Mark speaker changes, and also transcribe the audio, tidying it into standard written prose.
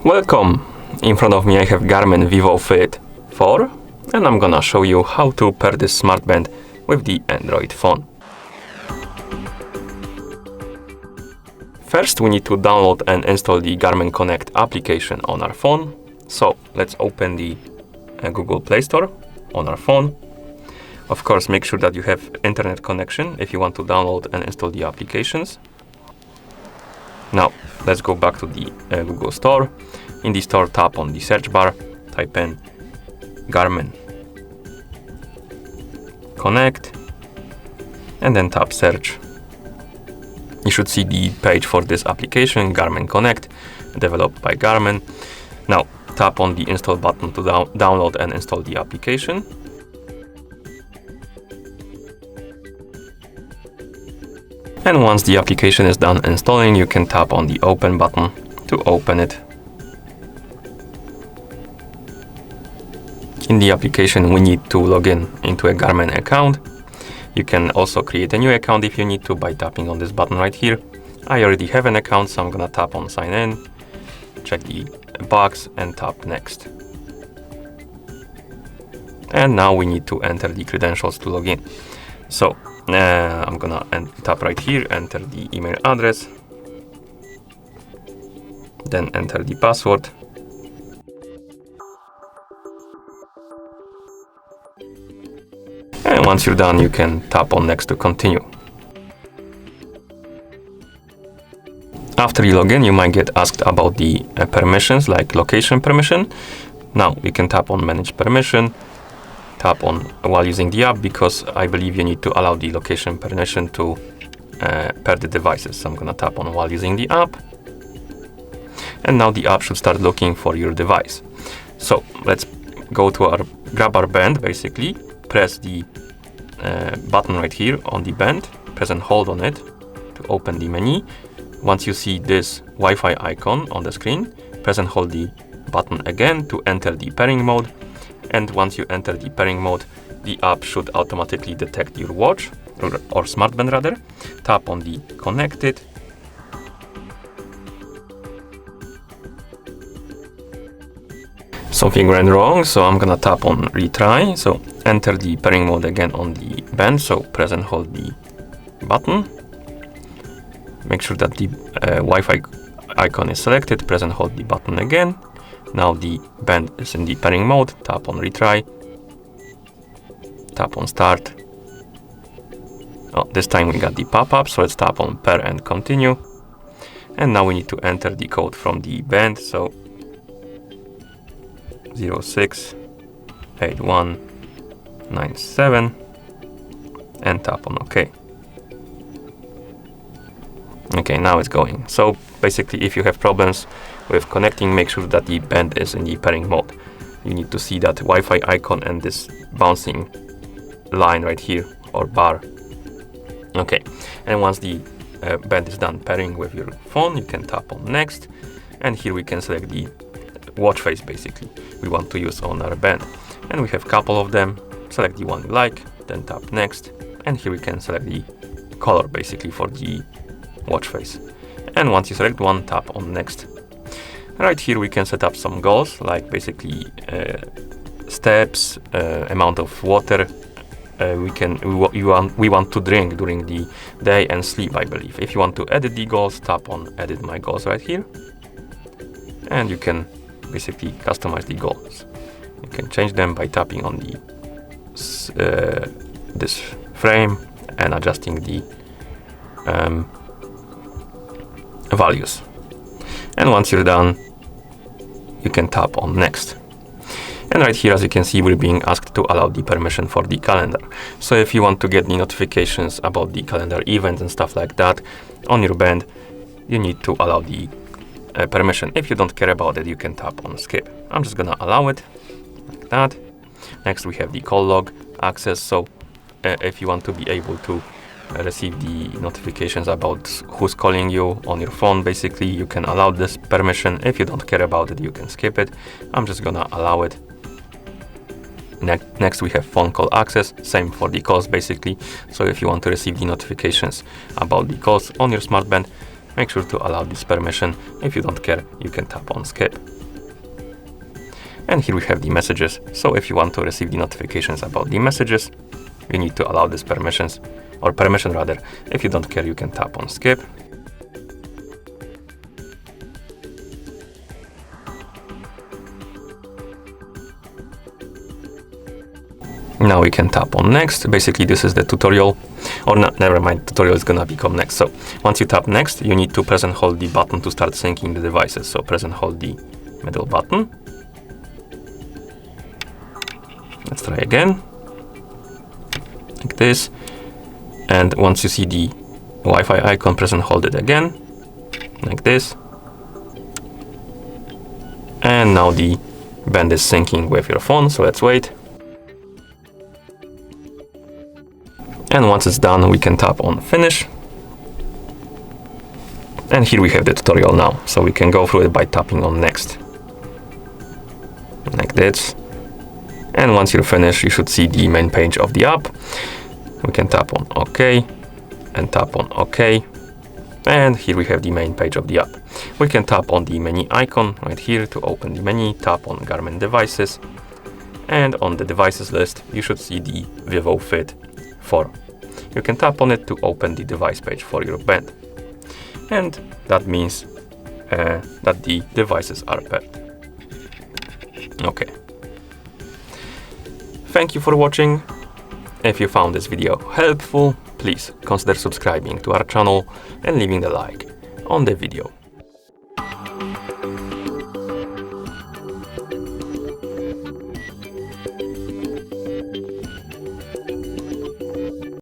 Speaker 1: Welcome! In front of me I have Garmin Vivofit 4 and I'm gonna show you how to pair this smartband with the Android phone. First we need to download and install the Garmin Connect application on our phone. So let's open the Google Play Store on our phone. Of course, make sure that you have internet connection if you want to download and install the applications. Now let's go back to the Google Store. In the store, tap on the search bar, type in Garmin Connect and then tap search. You should see the page for this application, Garmin Connect, developed by Garmin. Now tap on the install button to download and install the application. And once the application is done installing, you can tap on the open button to open it. In the application, we need to log in into a Garmin account. You can also create a new account if you need to by tapping on this button right here. I already have an account, so I'm gonna tap on sign in, check the box and tap next. And now we need to enter the credentials to log in. So I'm gonna tap right here, enter the email address, then enter the password. And once you're done, you can tap on next to continue. After you log in, you might get asked about the permissions, like location permission. Now we can tap on manage permission, tap on while using the app, because I believe you need to allow the location permission to pair the devices. So I'm gonna tap on while using the app. And now the app should start looking for your device. So let's go to grab our band, basically. Press the button right here on the band, press and hold on it to open the menu. Once you see this Wi-Fi icon on the screen, press and hold the button again to enter the pairing mode. And once you enter the pairing mode, the app should automatically detect your watch or smartband rather. Tap on the connected. Something went wrong, so I'm gonna tap on retry. So enter the pairing mode again on the band, so press and hold the button. Make sure that the Wi-Fi icon is selected, press and hold the button again. Now the band is in the pairing mode, tap on retry, tap on start. Oh, this time we got the pop-up, so let's tap on pair and continue. And now we need to enter the code from the band, so 068197 and tap on OK. Okay, now it's going. So basically, if you have problems with connecting, make sure that the band is in the pairing mode. You need to see that Wi-Fi icon and this bouncing line right here or bar. Okay, and once the band is done pairing with your phone, you can tap on next, and here we can select the watch face basically we want to use on our band, and we have a couple of them. Select the one you like, then tap next, and here we can select the color basically for the watch face. And once you select one, tap on next. Right here we can set up some goals, like basically steps, amount of water we want to drink during the day, and sleep, I believe. If you want to edit the goals, tap on edit my goals right here, and you can basically customize the goals. You can change them by tapping on the this frame and adjusting the values. And once you're done, you can tap on next. And right here, as you can see, we're being asked to allow the permission for the calendar. So if you want to get the notifications about the calendar events and stuff like that on your band, you need to allow the permission. If you don't care about it, you can tap on skip. I'm just gonna allow it like that. Next we have the call log access. So if you want to be able to receive the notifications about who's calling you on your phone, basically you can allow this permission. If you don't care about it, you can skip it. I'm just gonna allow it. Next we have phone call access, same for the calls basically. So if you want to receive the notifications about the calls on your smartband, make sure to allow this permission. If you don't care, you can tap on skip. And here we have the messages. So if you want to receive the notifications about the messages, you need to allow these permissions, or permission rather. If you don't care, you can tap on skip. Now we can tap on next. Basically, this is the tutorial, or not, never mind, tutorial is gonna become next. So once you tap next, you need to press and hold the button to start syncing the devices. So press and hold the middle button. Let's try again, like this. And once you see the Wi-Fi icon, press and hold it again, like this. And now the band is syncing with your phone, so let's wait. And once it's done, we can tap on finish. And here we have the tutorial now. So we can go through it by tapping on next. Like this. And once you're finished, you should see the main page of the app. We can tap on OK and tap on OK. And here we have the main page of the app. We can tap on the menu icon right here to open the menu, tap on Garmin devices. And on the devices list, you should see the Vivofit 4. You can tap on it to open the device page for your band. And that means that the devices are paired. Okay. Thank you for watching. If you found this video helpful, please consider subscribing to our channel and leaving a like on the video.